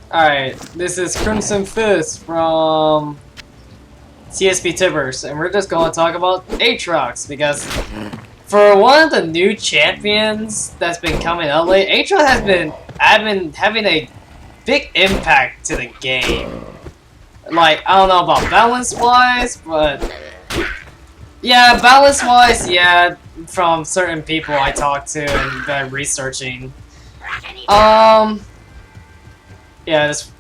Alright, this is Crimson Fist from CSB Tibbers, and we're just going to talk about Aatrox, because for one of the new champions that's been coming out late, Aatrox has been having a big impact to the game. Like, I don't know about balance-wise, but yeah, balance-wise, yeah, from certain people I talked to and been researching. Yeah, just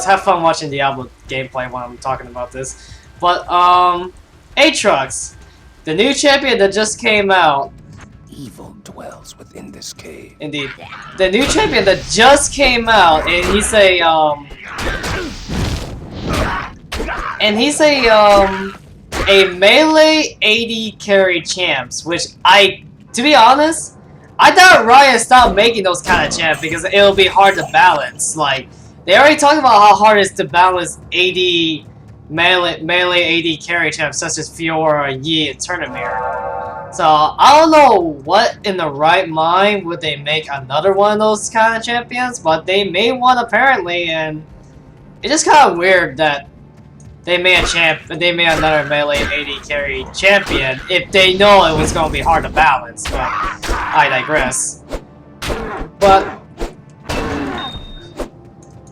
have fun watching Diablo gameplay when I'm talking about this. But Aatrox, the new champion that just came out. Evil dwells within this cave. Indeed, the new champion that just came out, and he's a melee AD carry champs, which to be honest, I thought Riot stopped making those kind of champs because it'll be hard to balance. Like, they already talked about how hard it is to balance melee AD carry champs such as Fiora, Yi, and Turnamir. So, I don't know what in the right mind would they make another one of those kind of champions, but they made one apparently, and it's just kind of weird that they made another melee AD carry champion if they know it was going to be hard to balance, but I digress. But,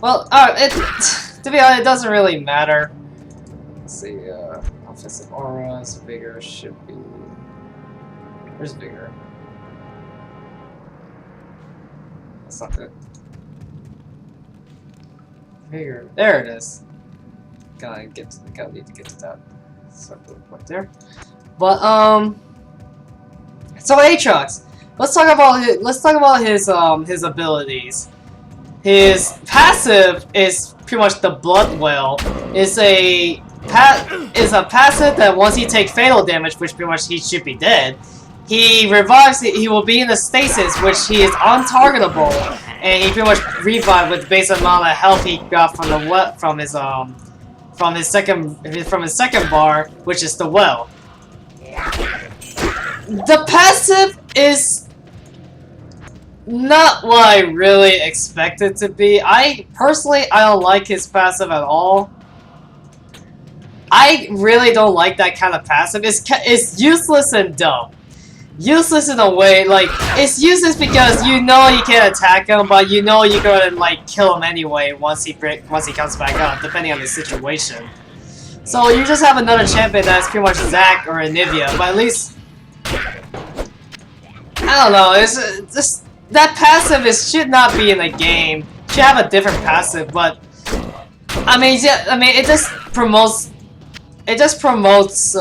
well, to be honest, it doesn't really matter. Let's see, offensive aura is bigger, should be... Where's bigger? That's not good. Bigger, there it is. Gotta need to get to that. Start the point there. But so Aatrox, let's talk about his abilities. His passive is pretty much the Blood Well. Is a passive that once he takes fatal damage, which pretty much he should be dead, he revives. He will be in a stasis, which he is untargetable, and he pretty much revives with the base amount of health he got from his second bar, which is the well. The passive is not what I really expected to be. I don't like his passive at all. I really don't like that kind of passive. It's useless and dumb. Useless in a way, like, it's useless because you know you can't attack him, but you know you're gonna, like, kill him anyway once he comes back up, depending on the situation. So you just have another champion that's pretty much Zac or Anivia, but at least... I don't know, it's just... That passive should not be in the game. Should have a different passive, but... I mean, yeah, it just promotes... It just promotes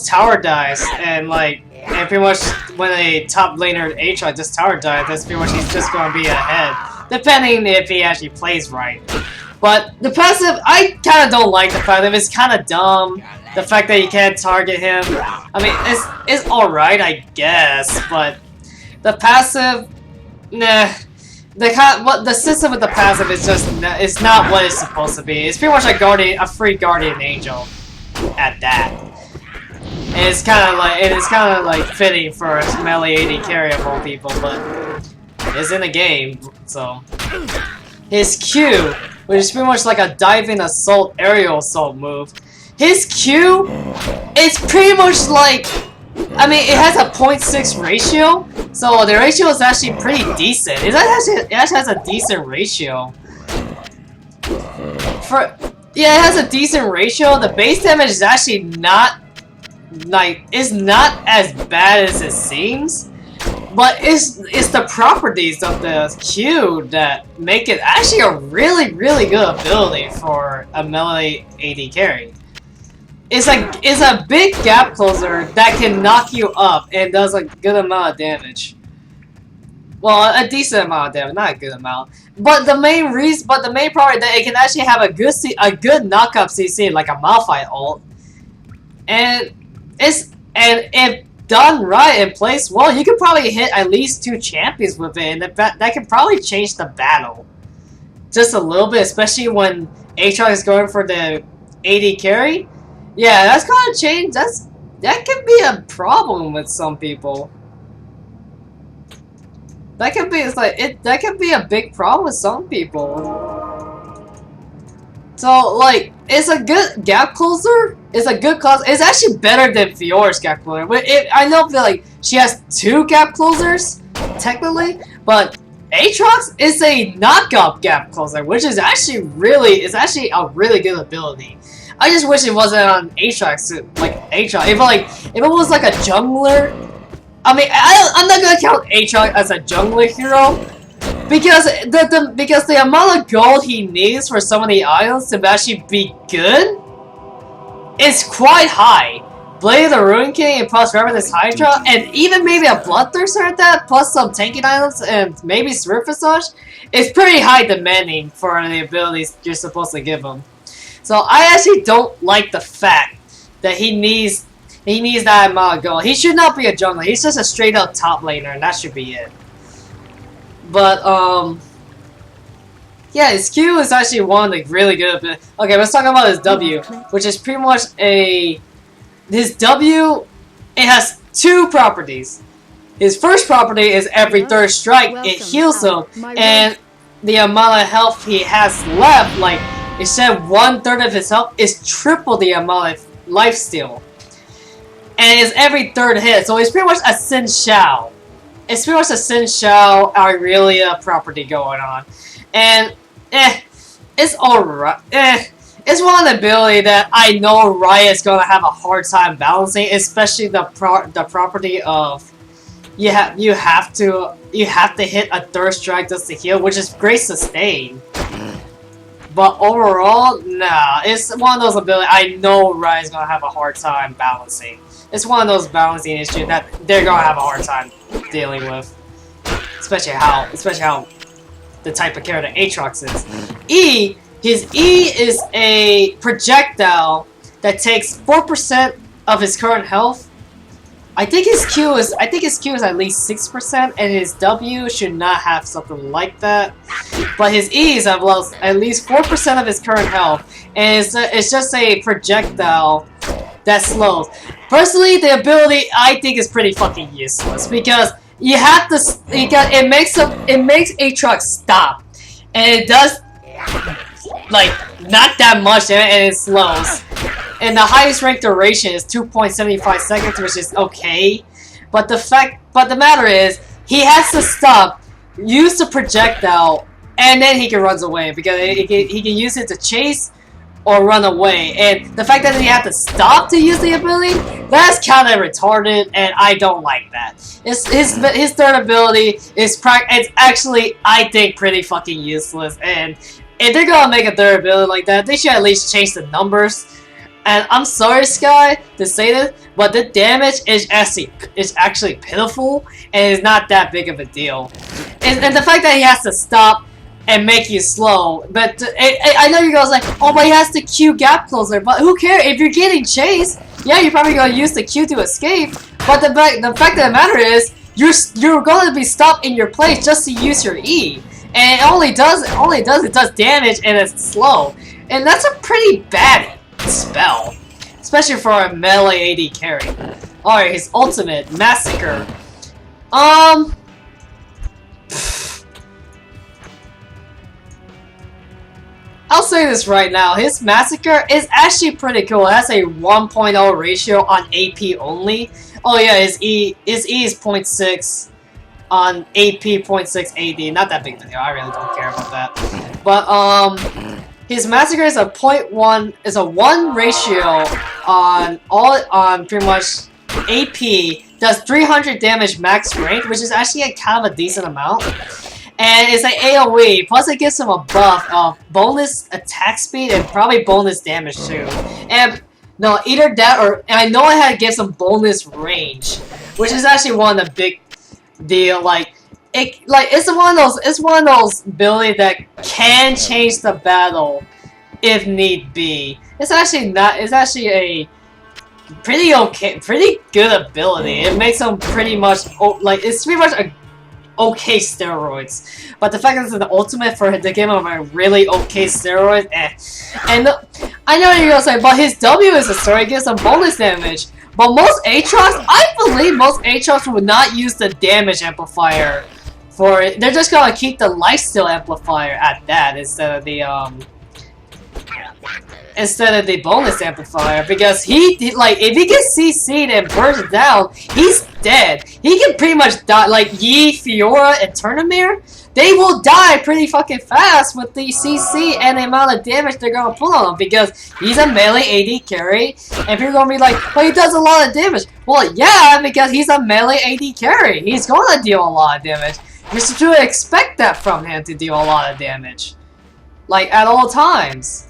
tower dives, and pretty much when a top laner Aatrox just tower dives, that's pretty much he's just going to be ahead, depending if he actually plays right. But the passive, I kind of don't like the passive. It's kind of dumb. The fact that you can't target him. I mean, it's alright, I guess, but the passive, nah. The system with the passive is just it's not what it's supposed to be. It's pretty much a free guardian angel at that. And it's kind of like fitting for a melee AD carry of all people, but it's in the game, so. His Q, which is pretty much like a diving assault, aerial assault move. His Q is pretty much like, I mean, it has a 0.6 ratio, so the ratio is actually pretty decent. It actually has a decent ratio. Yeah, it has a decent ratio. The base damage is actually not as bad as it seems, but it's the properties of the Q that make it actually a really good ability for a melee AD carry. It's a big gap closer that can knock you up and does a good amount of damage. Well, a decent amount of damage, not a good amount. But the main problem is that it can actually have a good knockup CC like a Malphite ult, and if done right and placed well, you can probably hit at least 2 champions with it, and that can probably change the battle just a little bit, especially when Aatrox is going for the AD carry. Yeah, that's gonna change. That can be a problem with some people. That could be that could be a big problem with some people. So like, it's a good gap closer. It's a good close. It's actually better than Fiora's gap closer. But I know that like she has 2 gap closers technically, but Aatrox is a knockoff gap closer, which is actually a really good ability. I just wish it wasn't on Aatrox, like Aatrox. If it was like a jungler, I mean, I'm not gonna count Aatrox as a jungler hero. Because the amount of gold he needs for some of the items to actually be good is quite high. Blade of the Ruin King and plus Revenant's Hydra and even maybe a Bloodthirster at that, plus some tanking items and maybe Spirit Visage is pretty high demanding for the abilities you're supposed to give him. So I actually don't like the fact that he needs that amount of gold. He should not be a jungler. He's just a straight up top laner and that should be it. But, yeah, his Q is actually one of the really good. Okay, let's talk about his W, which is pretty much his W, it has 2 properties. His first property is every 3rd strike, it heals him, and the amount of health he has left, like, instead of 1/3 of his health, is triple the amount of lifesteal. And it's every 3rd hit, so it's pretty much a Xin Shao. It's pretty much a Xin Shao Aurelia property going on. And, it's alright. It's one of the ability that I know Riot's gonna have a hard time balancing, especially the property of you have to hit a 3rd strike just to heal, which is great sustain. But overall, nah, it's one of those abilities I know Riot's gonna have a hard time balancing. It's one of those balancing issues that they're gonna have a hard time dealing with, especially how the type of character Aatrox is. His E is a projectile that takes 4% of his current health. I think his Q is at least 6%, and his W should not have something like that. But his E is at least 4% of his current health, and it's just a projectile that slows. Personally, the ability I think is pretty fucking useless because you have to. It makes Aatrox stop, and it does like not that much, and it slows. And the highest rank duration is 2.75 seconds, which is okay. But the matter is, he has to stop, use the projectile, and then he can run away because he can use it to chase or run away. And the fact that he had to stop to use the ability, that's kind of retarded, and I don't like that. His 3rd ability is it's actually, I think, pretty fucking useless. And if they're gonna make a 3rd ability like that, they should at least change the numbers. And I'm sorry, Sky, to say this, but the damage is actually pitiful, and it's not that big of a deal. And the fact that he has to stop and make you slow, but I know you guys like, oh, but he has the Q gap closer, but who cares? If you're getting chased, yeah, you're probably gonna use the Q to escape. But the fact of the matter is, you're gonna be stopped in your place just to use your E, and it does damage and it's slow, and that's a pretty bad spell, especially for a melee AD carry. Alright, his ultimate, Massacre. I'll say this right now, his Massacre is actually pretty cool. It has a 1.0 ratio on AP only. Oh yeah, his E is 0.6 on AP, 0.6 AD. Not that big of a deal, I really don't care about that. But his Massacre is a 0.1, is a 1 ratio on pretty much AP, does 300 damage max range, which is actually a kind of a decent amount. And it's an AoE, plus it gives him a buff of bonus attack speed and probably bonus damage too. And no, either that or, and I know it had to give some bonus range, which is actually one of the big deal. It's one of those abilities that can change the battle if need be. It's actually a pretty good ability. It makes them pretty much it's pretty much a okay steroids, but the fact that it's an ultimate for the game of a really okay steroid, And I know you're gonna say, but his W is a steroid, gives some bonus damage. But most Aatrox, I believe most Aatrox would not use the damage amplifier they're just gonna keep the lifesteal amplifier at that instead of the bonus amplifier, because he like if he gets CC'd and burst down, he's dead. He can pretty much die. Like Yi, Fiora, and Tournamere, they will die pretty fucking fast with the CC and the amount of damage they're gonna put on him, because he's a melee AD carry, and people are gonna be like, well, he does a lot of damage. Well, yeah, because he's a melee AD carry. He's gonna deal a lot of damage. You should expect that from him to deal a lot of damage. Like, at all times.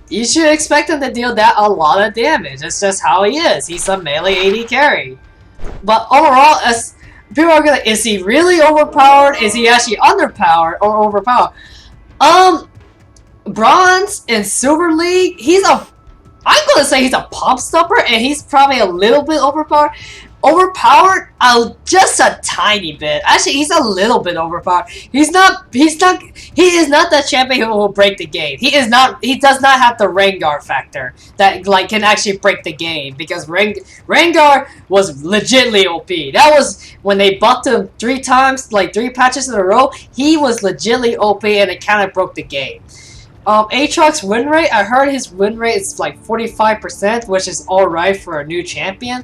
You should expect him to deal a lot of damage. That's just how he is. He's a melee AD carry. But overall, people are gonna, is he really overpowered? Is he actually underpowered or overpowered? Bronze and Silver League, I'm gonna say he's a pump stopper, and he's probably a little bit overpowered. Just a tiny bit. Actually, he's a little bit overpowered. He is not the champion who will break the game. He does not have the Rengar factor that like can actually break the game, because Rengar was legitly OP. That was when they buffed him 3 times, like 3 patches in a row. He was legitly OP, and it kind of broke the game. Aatrox win rate, I heard his win rate is like 45%, which is alright for a new champion.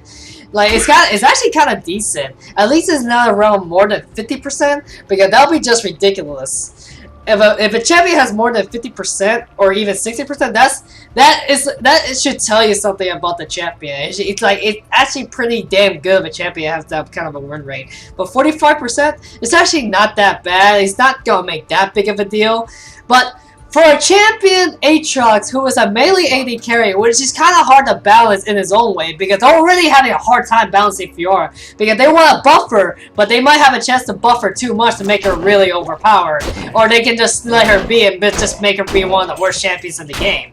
Like, it's actually kind of decent. At least it's not around more than 50%, because that would be just ridiculous. If a champion has more than 50% or even 60%, that should tell you something about the champion. It's actually pretty damn good if a champion has that kind of a win rate. But 45%, it's actually not that bad. It's not gonna make that big of a deal. But for a champion, Aatrox, who is a melee AD carry, which is kind of hard to balance in his own way, because they're already having a hard time balancing Fiora, because they want to buffer, but they might have a chance to buffer too much to make her really overpowered, or they can just let her be and just make her be one of the worst champions in the game.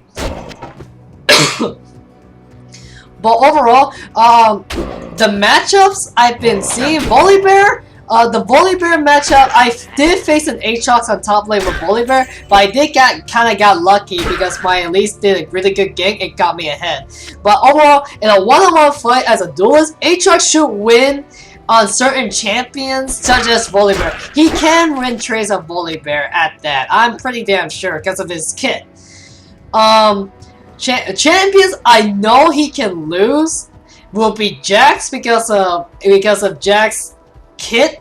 But overall, the matchups I've been seeing, Volibear, the Volibear matchup, I did face an Aatrox on top lane with Volibear, but I did kind of got lucky because my Elise did a really good gank and got me ahead. But overall, in a one-on-one fight as a duelist, Aatrox should win on certain champions, such as Volibear. He can win trades of Volibear at that. I'm pretty damn sure because of his kit. Champions I know he can lose will be Jax because of Jax kit.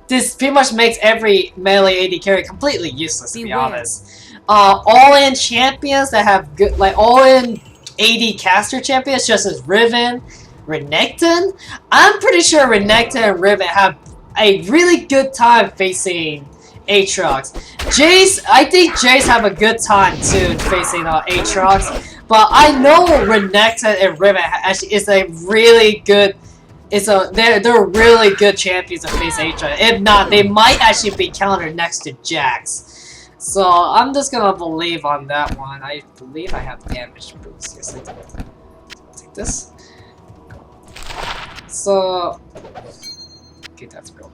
This pretty much makes every melee AD carry completely useless, to be honest. All-in champions that have good, like all-in AD caster champions, just as Riven, Renekton. I'm pretty sure Renekton and Riven have a really good time facing Aatrox. Jace, I think Jace have a good time too facing Aatrox, but I know Renekton and Riven actually is a really good. They're really good champions to face Aatrox. If not, they might actually be countered next to Jax. So I'm just gonna believe on that one. I believe I have damage boost. Yes, I do. Take this. So okay, that's real.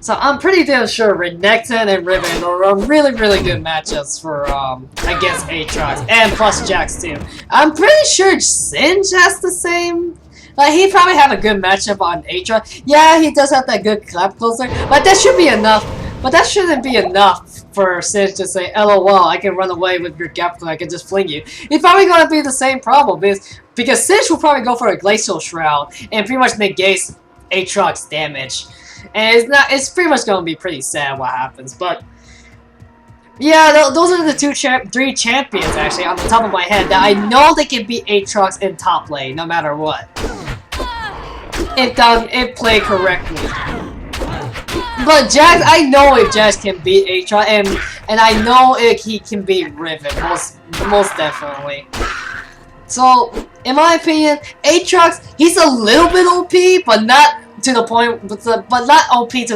So I'm pretty damn sure Renekton and Riven are really, really good matchups for against Aatrox, and plus Jax too. I'm pretty sure Singe has the same. Like, he probably have a good matchup on Aatrox. Yeah, he does have that good clap closer, but that should be enough. But that shouldn't be enough for Singe to say, LOL, I can run away with your gap closer, I can just fling you. He's probably gonna be the same problem because Singe will probably go for a Glacial Shroud and pretty much negate Aatrox damage. And it's pretty much gonna be pretty sad what happens, but yeah, those are the three champions actually on the top of my head that I know they can beat Aatrox in top lane no matter what. If played correctly. But Jax, I know if Jax can beat Aatrox, and I know if he can beat Riven, most definitely. So, in my opinion, Aatrox, he's a little bit OP, but not to the point, but not OP to